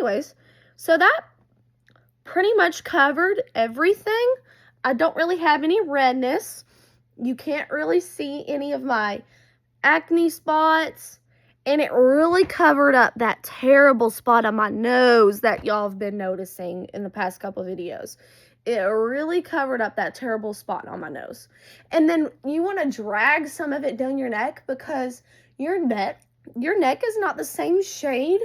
anyways, so that pretty much covered everything. I don't really have any redness. You can't really see any of my acne spots. And it really covered up that terrible spot on my nose that y'all have been noticing in the past couple videos. It really covered up that terrible spot on my nose. And then you want to drag some of it down your neck because your neck is not the same shade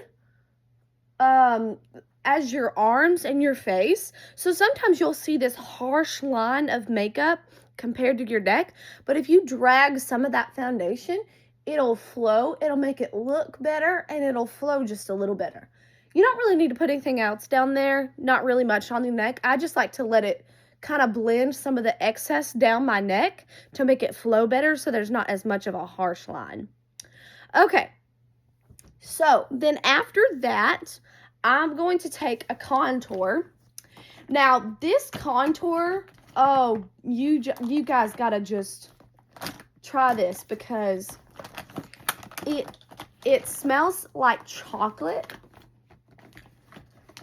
as your arms and your face. So sometimes you'll see this harsh line of makeup compared to your neck. But if you drag some of that foundation, it'll flow, it'll make it look better, and it'll flow just a little better. You don't really need to put anything else down there, not really much on the neck. I just like to let it kind of blend some of the excess down my neck to make it flow better so there's not as much of a harsh line. Okay, so then after that, I'm going to take a contour. Now, this contour, oh, you guys gotta just try this because it smells like chocolate.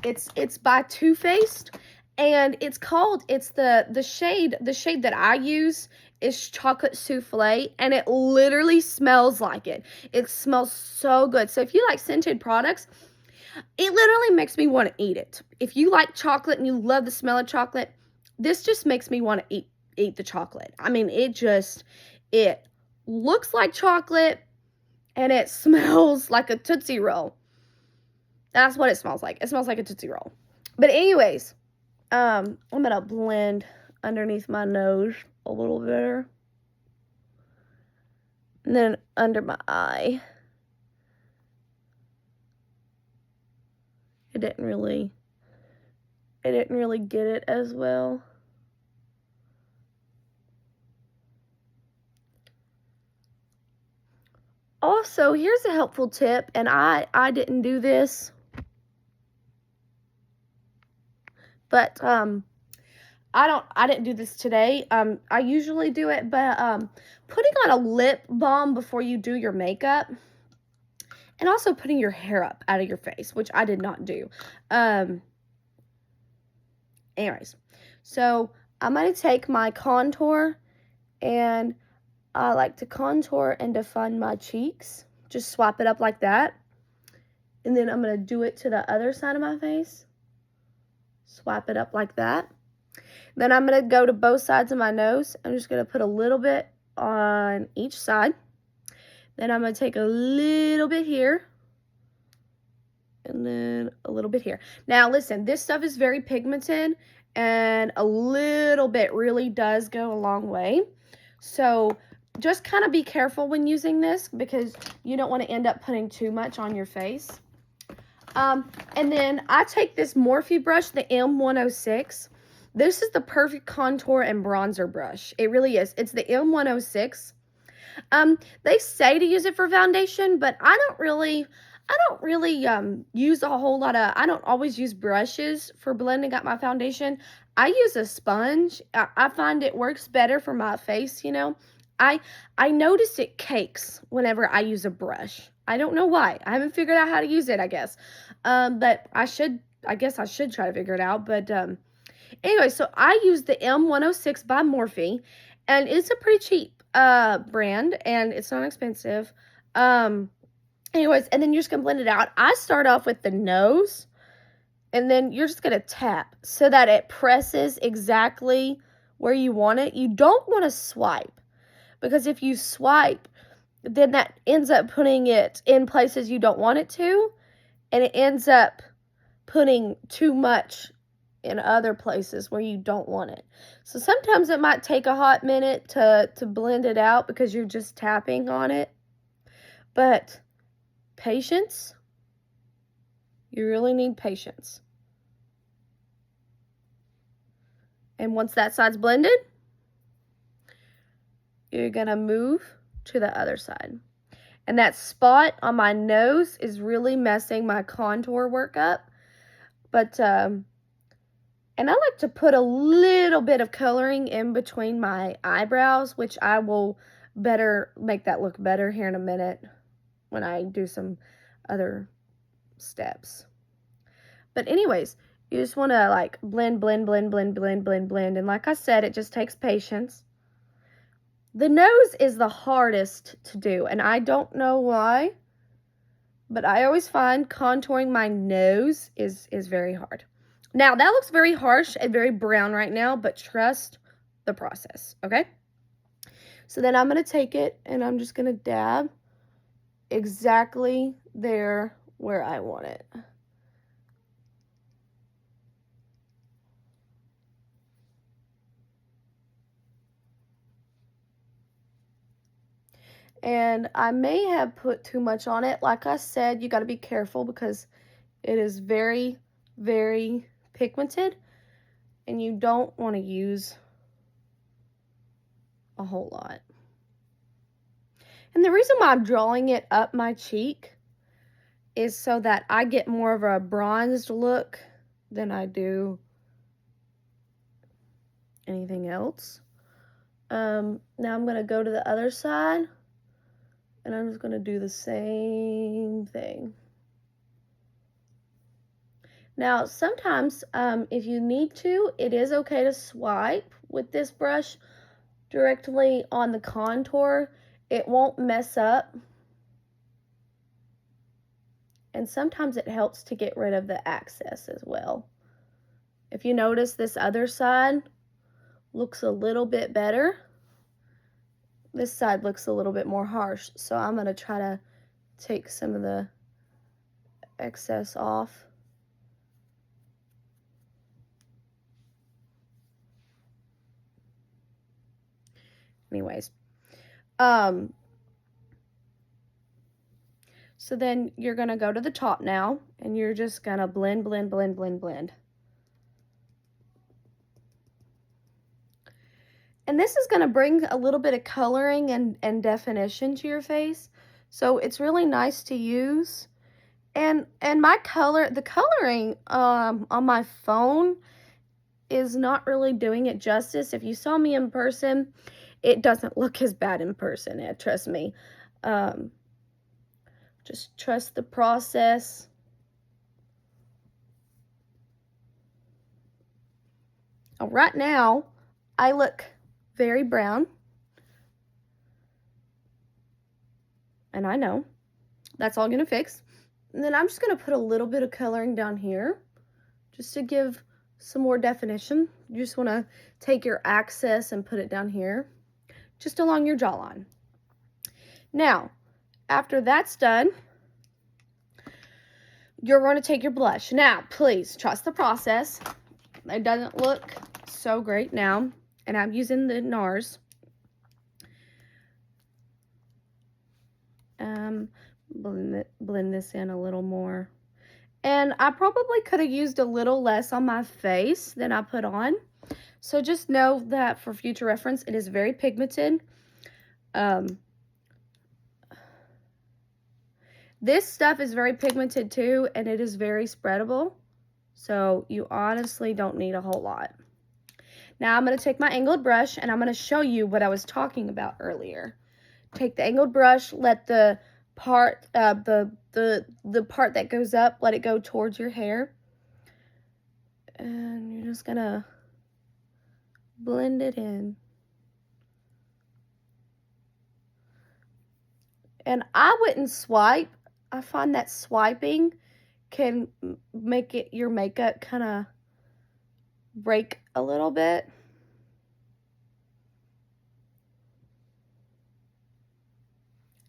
It's by Too Faced, and it's the shade that I use is Chocolate Souffle, and it literally smells like it. It smells so good. So if you like scented products, it literally makes me want to eat it. If you like chocolate and you love the smell of chocolate, this just makes me want to eat the chocolate. I mean, it looks like chocolate and it smells like a Tootsie Roll. That's what it smells like. It smells like a Tootsie Roll. But anyways, I'm going to blend underneath my nose a little bit. And then under my eye. It didn't really get it as well. Also, here's a helpful tip, and I didn't do this, but I didn't do this today. I usually do it, but putting on a lip balm before you do your makeup, and also putting your hair up out of your face, which I did not do. Anyways, so I'm going to take my contour, and I like to contour and define my cheeks. Just swap it up like that. And then I'm going to do it to the other side of my face. Swap it up like that. Then I'm going to go to both sides of my nose. I'm just going to put a little bit on each side. Then I'm going to take a little bit here. And then a little bit here. Now, listen, this stuff is very pigmented. And a little bit really does go a long way. So just kind of be careful when using this because you don't want to end up putting too much on your face. And then I take this Morphe brush, the M106. This is the perfect contour and bronzer brush. It really is. It's the M106. They say to use it for foundation, but I don't really use a whole lot of, I don't always use brushes for blending out my foundation. I use a sponge. I find it works better for my face, you know. I notice it cakes whenever I use a brush. I don't know why. I haven't figured out how to use it, I guess. But I guess I should try to figure it out. But anyway, so I use the M106 by Morphe, and it's a pretty cheap brand, and it's not expensive. Anyways, and then you're just going to blend it out. I start off with the nose, and then you're just going to tap so that it presses exactly where you want it. You don't want to swipe, because if you swipe, then that ends up putting it in places you don't want it to, and it ends up putting too much in other places where you don't want it. So sometimes it might take a hot minute to blend it out because you're just tapping on it. But patience, you really need patience. And once that side's blended, you're going to move to the other side. And that spot on my nose is really messing my contour work up. But, and I like to put a little bit of coloring in between my eyebrows, which I will make that look better here in a minute when I do some other steps. But anyways, you just want to like blend. And like I said, it just takes patience. The nose is the hardest to do, and I don't know why, but I always find contouring my nose is very hard. Now, that looks very harsh and very brown right now, but trust the process, okay? So then I'm going to take it, and I'm just going to dab exactly there where I want it. And I may have put too much on it. Like I said, you got to be careful because it is very, very pigmented, and you don't want to use a whole lot. And the reason why I'm drawing it up my cheek is so that I get more of a bronzed look than I do anything else. Now I'm going to go to the other side, and I'm just going to do the same thing. Now, sometimes if you need to, it is okay to swipe with this brush directly on the contour. It won't mess up. And sometimes it helps to get rid of the excess as well. If you notice, this other side looks a little bit better. This side looks a little bit more harsh, so I'm going to try to take some of the excess off. Anyways, so then you're going to go to the top now, and you're just going to blend. And this is going to bring a little bit of coloring and definition to your face. So it's really nice to use. And the coloring on my phone is not really doing it justice. If you saw me in person, it doesn't look as bad in person, trust me. Just trust the process. Right now, I look very brown. And I know. That's all going to fix. And then I'm just going to put a little bit of coloring down here just to give some more definition. You just want to take your access and put it down here, just along your jawline. Now, after that's done, you're going to take your blush. Now, please trust the process. It doesn't look so great now, and I'm using the NARS. Blend this in a little more. And I probably could have used a little less on my face than I put on. So just know that for future reference, it is very pigmented. This stuff is very pigmented too, and it is very spreadable. So you honestly don't need a whole lot. Now I'm going to take my angled brush, and I'm going to show you what I was talking about earlier. Take the angled brush, let the part, the part that goes up, let it go towards your hair. And you're just going to blend it in. And I wouldn't swipe. I find that swiping can make your makeup kind of break a little bit.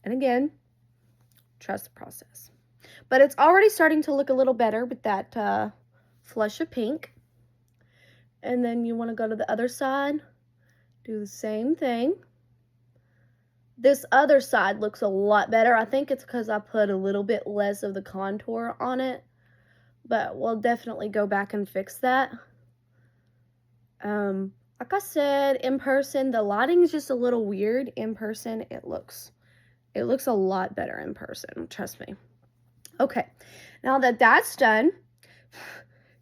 And again, trust the process. But it's already starting to look a little better with that flush of pink. And then you want to go to the other side, do the same thing. This other side looks a lot better. I think it's because I put a little bit less of the contour on it, but we'll definitely go back and fix that. Like I said, in person, the lighting is just a little weird. In person, it looks a lot better in person, trust me. Okay, now that that's done,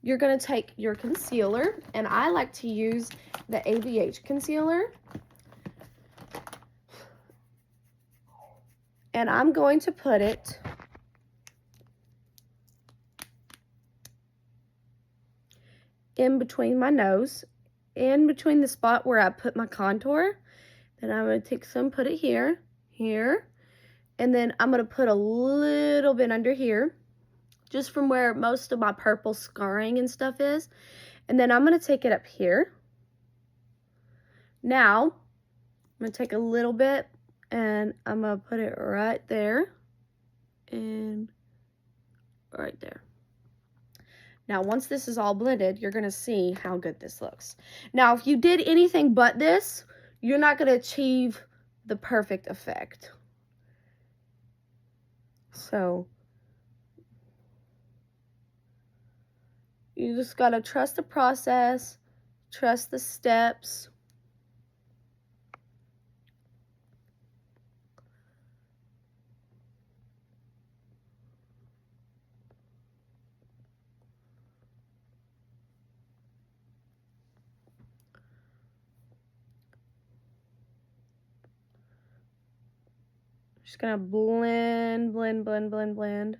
you're going to take your concealer, and I like to use the ABH concealer. And I'm going to put it in between my nose, in between the spot where I put my contour. Then I'm going to take some, put it here, here, and then I'm going to put a little bit under here, just from where most of my purple scarring and stuff is. And then I'm going to take it up here. Now, I'm going to take a little bit and I'm going to put it right there and right there. Now, once this is all blended, you're going to see how good this looks. Now, if you did anything but this, you're not going to achieve the perfect effect. So, you just got to trust the process, trust the steps. Just gonna blend, blend, blend, blend, blend.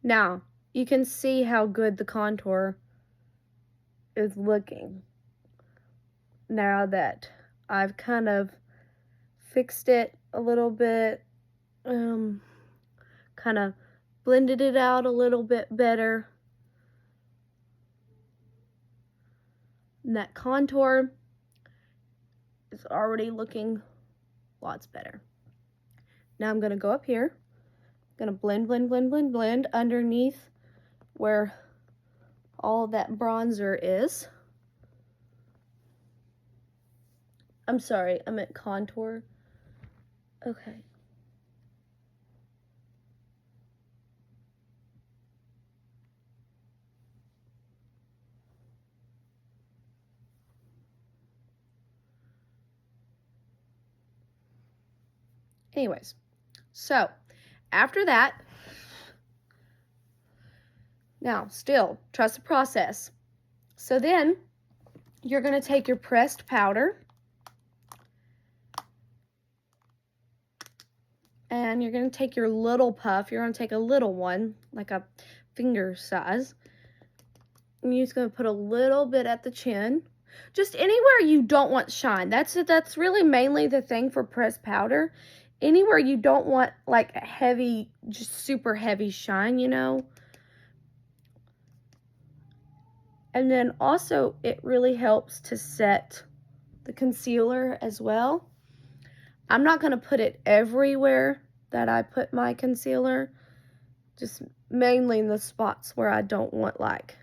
Now, you can see how good the contour is looking. Now that I've kind of fixed it a little bit, kind of blended it out a little bit better. And that contour is already looking lots better. Now I'm going to go up here. I'm going to blend, blend, blend, blend, blend underneath where all that bronzer is. I'm sorry, I meant contour. Okay. Anyways, so after that, now still trust the process. So then you're going to take your pressed powder and you're going to take your little puff. You're going to take a little one, like a finger size. And you're just going to put a little bit at the chin. Just anywhere you don't want shine. That's really mainly the thing for pressed powder. Anywhere you don't want like a heavy, just super heavy shine, you know. And then also it really helps to set the concealer as well. I'm not going to put it everywhere that I put my concealer, just mainly in the spots where I don't want like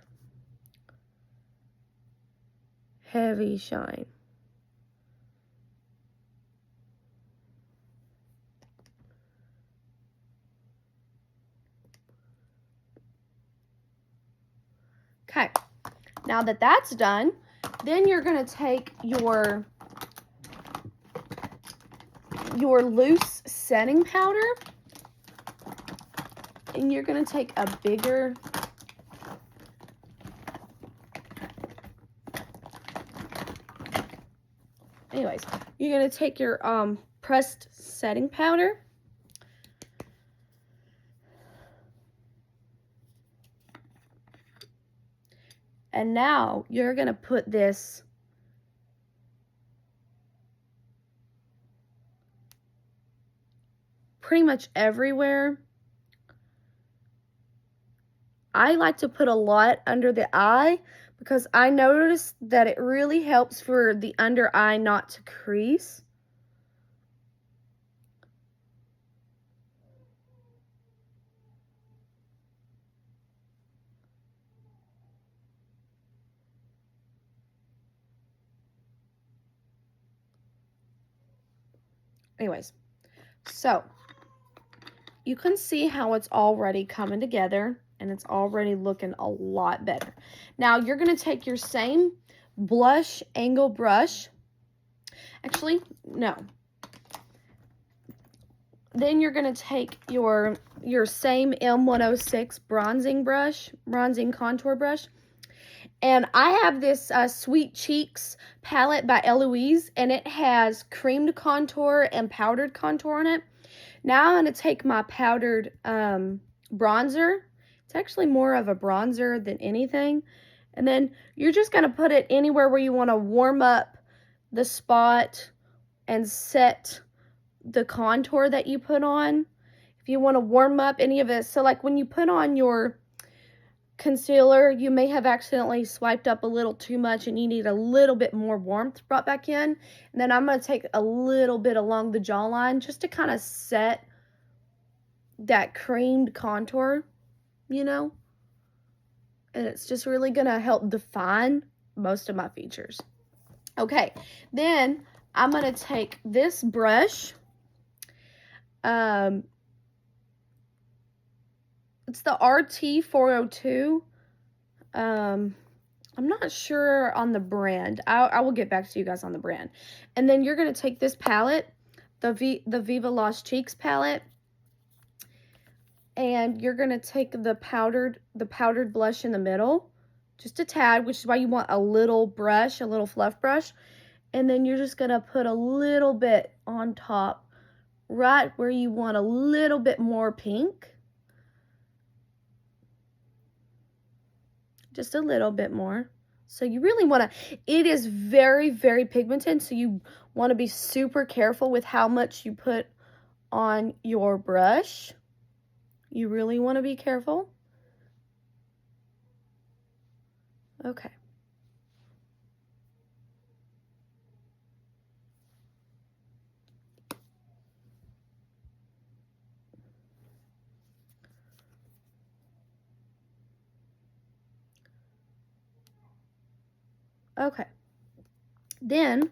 heavy shine. Okay, now that that's done, then you're going to take your loose setting powder and you're going to take a bigger you're going to take your pressed setting powder and now you're going to put this pretty much everywhere. I like to put a lot under the eye because I noticed that it really helps for the under eye not to crease. Anyways, so you can see how it's already coming together and it's already looking a lot better. Now you're going to take your same blush angle brush. Actually, no. Then you're going to take your same M106 bronzing contour brush. And I have this Sweet Cheeks palette by Eloise, and it has creamed contour and powdered contour on it. Now I'm going to take my powdered bronzer. It's actually more of a bronzer than anything. And then you're just going to put it anywhere where you want to warm up the spot and set the contour that you put on. If you want to warm up any of it. So like when you put on your concealer, you may have accidentally swiped up a little too much and you need a little bit more warmth brought back in. And then I'm going to take a little bit along the jawline just to kind of set that creamed contour, you know. And it's just really going to help define most of my features. Okay, then I'm going to take this brush. It's the RT402. I'm not sure on the brand. I will get back to you guys on the brand. And then you're going to take this palette, the Viva Lost Cheeks palette, and you're going to take the powdered blush in the middle, just a tad, which is why you want a little brush, a little fluff brush. And then you're just going to put a little bit on top, right where you want a little bit more pink. Just a little bit more. So you really want to, it is very, very pigmented, so you want to be super careful with how much you put on your brush. You really want to be careful. Okay. Okay. Then,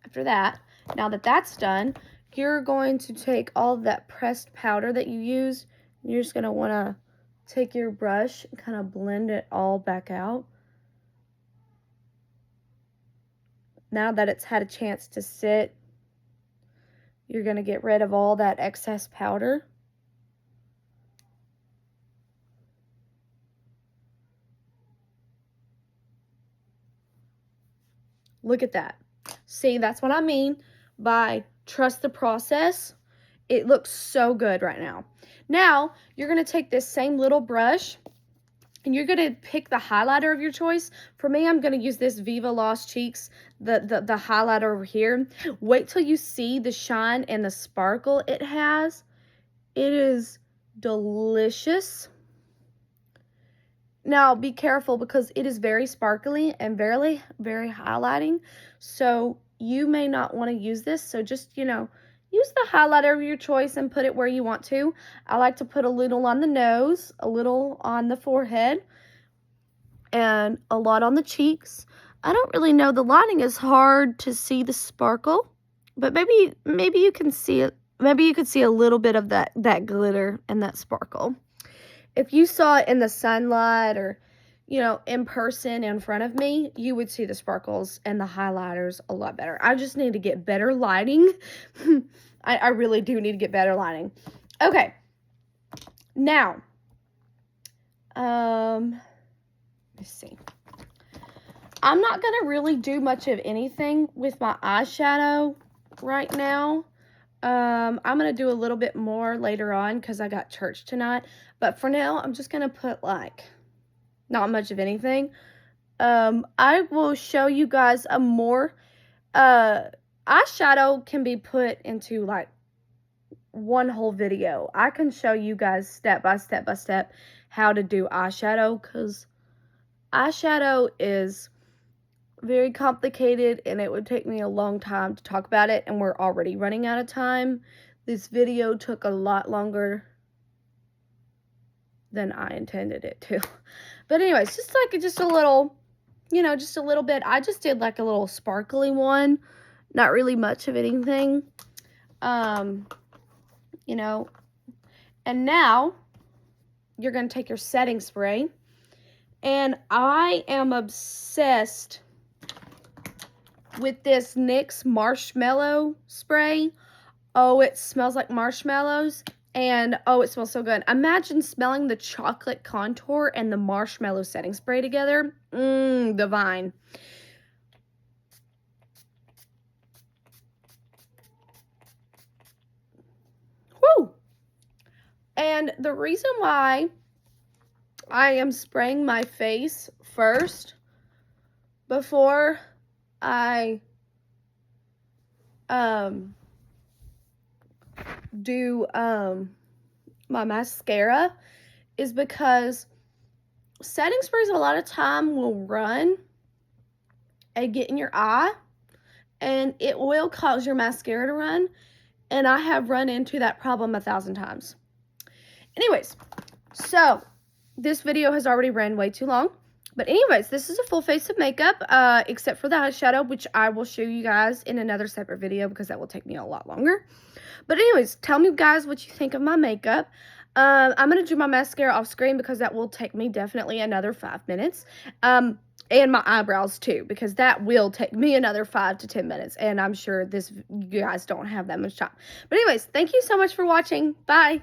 after that, now that that's done, you're going to take all that pressed powder that you use. You're just going to want to take your brush and kind of blend it all back out. Now that it's had a chance to sit, you're going to get rid of all that excess powder. Look at that. See, that's what I mean by trust the process. It looks so good right now. Now, you're going to take this same little brush and you're going to pick the highlighter of your choice. For me, I'm going to use this Viva Lost Cheeks, the highlighter over here. Wait till you see the shine and the sparkle it has. It is delicious. Now, be careful because it is very sparkly and very, very highlighting. So, you may not want to use this. So, just, use the highlighter of your choice and put it where you want to. I like to put a little on the nose, a little on the forehead, and a lot on the cheeks. I don't really know. The lining is hard to see the sparkle, but maybe you can see it. Maybe you could see a little bit of that glitter and that sparkle. If you saw it in the sunlight or, in person in front of me, you would see the sparkles and the highlighters a lot better. I just need to get better lighting. I really do need to get better lighting. Okay. Now, let's see. I'm not going to really do much of anything with my eyeshadow right now. I'm going to do a little bit more later on because I got church tonight. But for now, I'm just going to put, not much of anything. I will show you guys a more, eyeshadow can be put into, one whole video. I can show you guys step by step how to do eyeshadow because eyeshadow is very complicated and it would take me a long time to talk about it, and we're already running out of time. This video took a lot longer than I intended it to. But anyways, just a little, just a little bit. I just did a little sparkly one, not really much of anything. And now you're going to take your setting spray, and I am obsessed with this NYX Marshmallow Spray. Oh, it smells like marshmallows, and oh, it smells so good. Imagine smelling the chocolate contour and the marshmallow setting spray together. Divine. Woo! And the reason why I am spraying my face first before I do my mascara is because setting sprays a lot of time will run and get in your eye, and it will cause your mascara to run, and I have run into that problem 1,000 times. Anyways, so this video has already ran way too long. But anyways, this is a full face of makeup, except for the eyeshadow, which I will show you guys in another separate video because that will take me a lot longer. But anyways, tell me guys what you think of my makeup. I'm going to do my mascara off screen because that will take me definitely another 5 minutes. And my eyebrows too, because that will take me another 5 to 10 minutes. And I'm sure you guys don't have that much time. But anyways, thank you so much for watching. Bye.